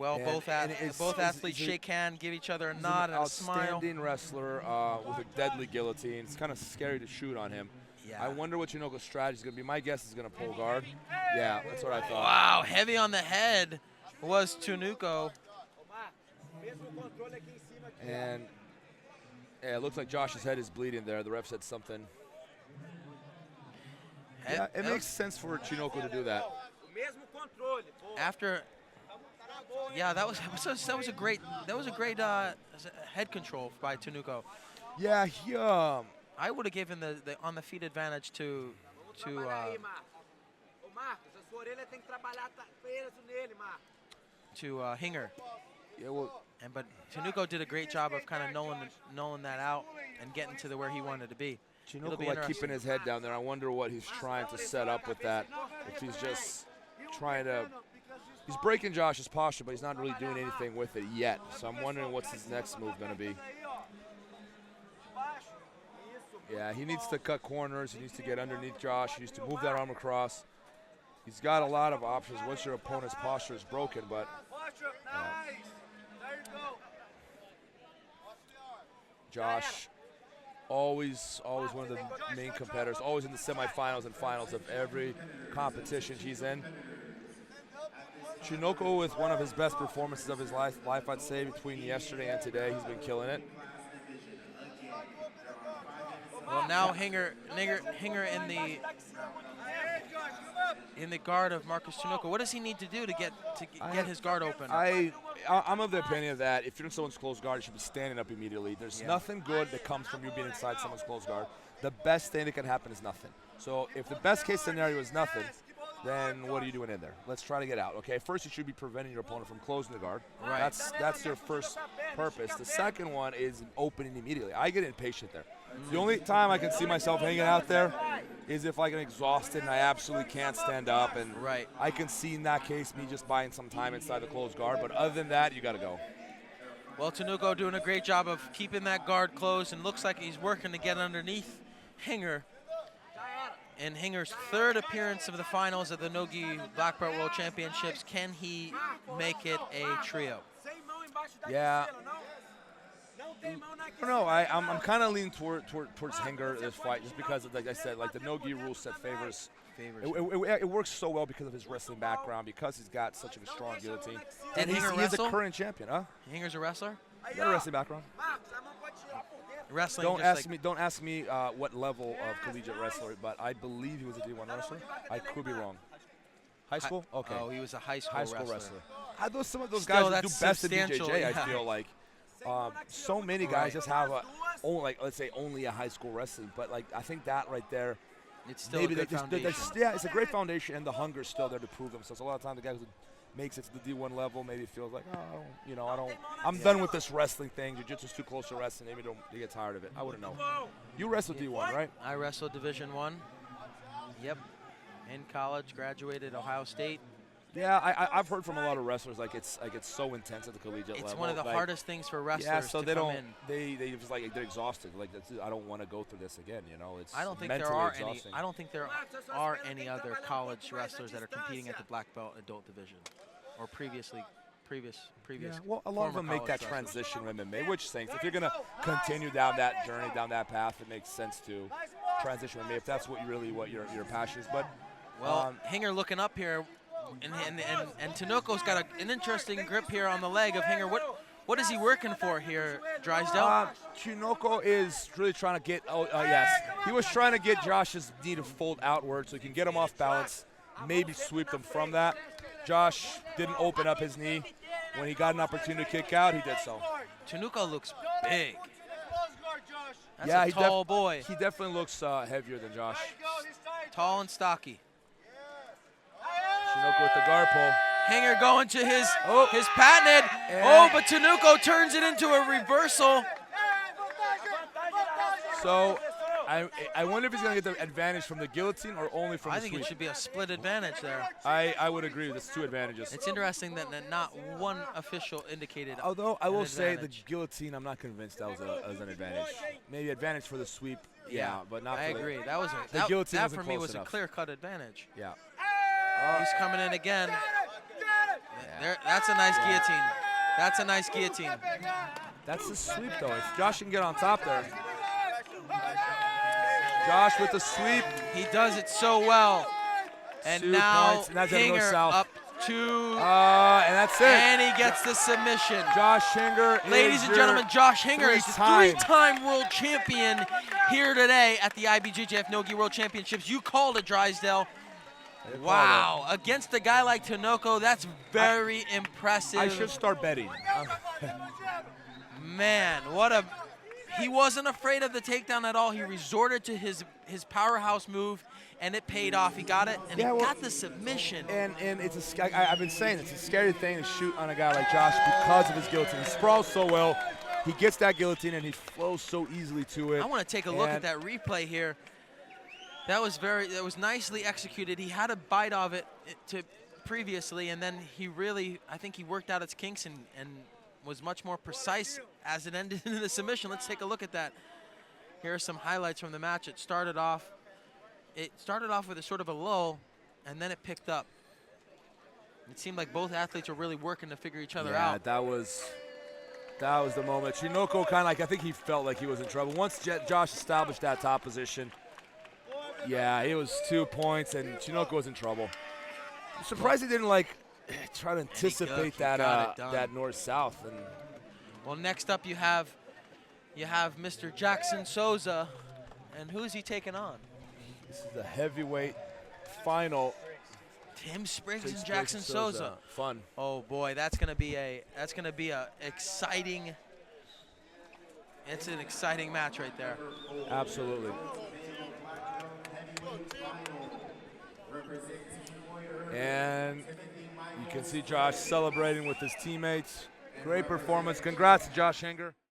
Well, both athletes shake hands, give each other a nod and a smile. Outstanding wrestler with a deadly guillotine. It's kind of scary to shoot on him. Yeah. I wonder what Tinoco's strategy is going to be. My guess is going to pull guard. Yeah, that's what I thought. Wow, heavy on the head was Tinoco. And yeah, it looks like Josh's head is bleeding there. The ref said something. Yeah, it makes sense for Tinoco to do that. After, yeah, that was a great head control by Tinoco. Yeah, he I would have given the on the feet advantage to Hinger. Yeah, well, but Tinoco did a great job of kind of knowing that out and getting to where he wanted to be. Tinoco like keeping his head down there. I wonder what he's trying to set up with that. If he's just trying to, he's breaking Josh's posture, but he's not really doing anything with it yet. So I'm wondering what's his next move going to be. Yeah, he needs to cut corners. He needs to get underneath Josh. He needs to move that arm across. He's got a lot of options once your opponent's posture is broken, but Josh, always one of the main competitors, always in the semifinals and finals of every competition he's in. Tinoco with one of his best performances of his life, I'd say, between yesterday and today. He's been killing it. Well, now Hinger in the guard of Marcus Tinoco. What does he need to do to get his guard open? I'm of the opinion that if you're in someone's close guard, you should be standing up immediately. There's nothing good that comes from you being inside someone's close guard. The best thing that can happen is nothing. So if the best case scenario is nothing, then what are you doing in there? Let's try to get out. Okay, first you should be preventing your opponent from closing the guard. Right. That's your first purpose. The second one is opening immediately. I get impatient there. The only time I can see myself hanging out there is if I get exhausted and I absolutely can't stand up. And I can see in that case me just buying some time inside the closed guard. But other than that, you got to go. Well, Tinoco doing a great job of keeping that guard closed, and looks like he's working to get underneath Hinger. In Hinger's third appearance of the finals of the NoGi Black Belt World Championships, can he make it a trio? Yeah. I don't know. I'm kind of leaning towards Hinger this fight, just because, like I said, like the NoGi rule set favors. It works so well because of his wrestling background, because he's got such a strong guillotine. And he's a current champion, huh? Hinger's a wrestler? He's got a wrestling background. Wrestling. Don't ask me what level of collegiate wrestler, but I believe he was a D1 wrestler. I could be wrong. High school? Okay. Oh, he was a high school wrestler. Some of those guys who do best in BJJ, I feel like. So many guys just have let's say only a high school wrestling, but like I think that right there, it's still a good foundation. It's a great foundation, and the hunger's still there to prove themselves. A lot of times the guy who makes it to the D1 level maybe feels like, I'm done with this wrestling thing. Jiu-Jitsu's too close to wrestling. Maybe they get tired of it. I wouldn't know. You wrestled D1, right? I wrestled Division I. Yep. In college, graduated Ohio State. Yeah, I've heard from a lot of wrestlers it's so intense at the collegiate level. It's one of the hardest things for wrestlers so to they come don't, in. They just they're exhausted. I don't want to go through this again. It's I don't think there are any other college wrestlers that are competing at the black belt adult division, or previous. Yeah, well, a lot of them make that transition from MMA, which stinks. If you're gonna continue down that journey, down that path, it makes sense to transition from MMA if that's what your passion is. But Hinger looking up here. And Tinoco's got an interesting grip here on the leg of Hinger. What is he working for here, Drysdale? Tinoco is really trying to get. He was trying to get Josh's knee to fold outward so he can get him off balance, maybe sweep them from that. Josh didn't open up his knee. When he got an opportunity to kick out, he did so. Tinoco looks big. That's a tall boy. He definitely looks heavier than Josh. Tall and stocky. Tinoco with the guard pull. Hinger going to his patented. But Tinoco turns it into a reversal. So I wonder if he's going to get the advantage from the guillotine or only from the sweep. I think it should be a split advantage there. I would agree with this. Two advantages. It's interesting that not one official indicated. Although I will say the guillotine, I'm not convinced that was an advantage. Maybe advantage for the sweep. Yeah, but not. I agree. That for me was a clear-cut advantage. Yeah. He's coming in again. That's a nice guillotine. That's a nice guillotine. That's the sweep, though. If Josh can get on top there. Josh with the sweep. He does it so well. And 2 now points, and that's gonna go Hinger south. up 2. And that's it. And he gets the submission. Josh Hinger. Ladies and gentlemen, Josh Hinger is the three-time 3-time world champion here today at the IBJJF NoGi World Championships. You called it, Drysdale. Wow, against a guy like Tinoco, that's very impressive. I should start betting. Man, he wasn't afraid of the takedown at all. He resorted to his powerhouse move, and it paid off. He got it, and he got the submission. And it's I've been saying it's a scary thing to shoot on a guy like Josh because of his guillotine. He sprawls so well. He gets that guillotine, and he flows so easily to it. I want to take a look at that replay here. That was nicely executed. He had a bite of it previously, and then I think he worked out its kinks and was much more precise as it ended in the submission. Let's take a look at that. Here are some highlights from the match. It started off with a sort of a lull, and then it picked up. It seemed like both athletes were really working to figure each other out. That was the moment. Tinoco I think he felt like he was in trouble. Once Josh established that top position, it was 2 points, and Tinoco was in trouble. I'm surprised he didn't try to anticipate that north-south. Well, next up you have Mr. Jackson Souza, and who's he taking on? This is the heavyweight final. Tim Spriggs and Jackson Souza. Fun. Oh boy, that's gonna be exciting. It's an exciting match right there. Absolutely. And you can see Josh celebrating with his teammates. Great performance. Congrats to Josh Hinger.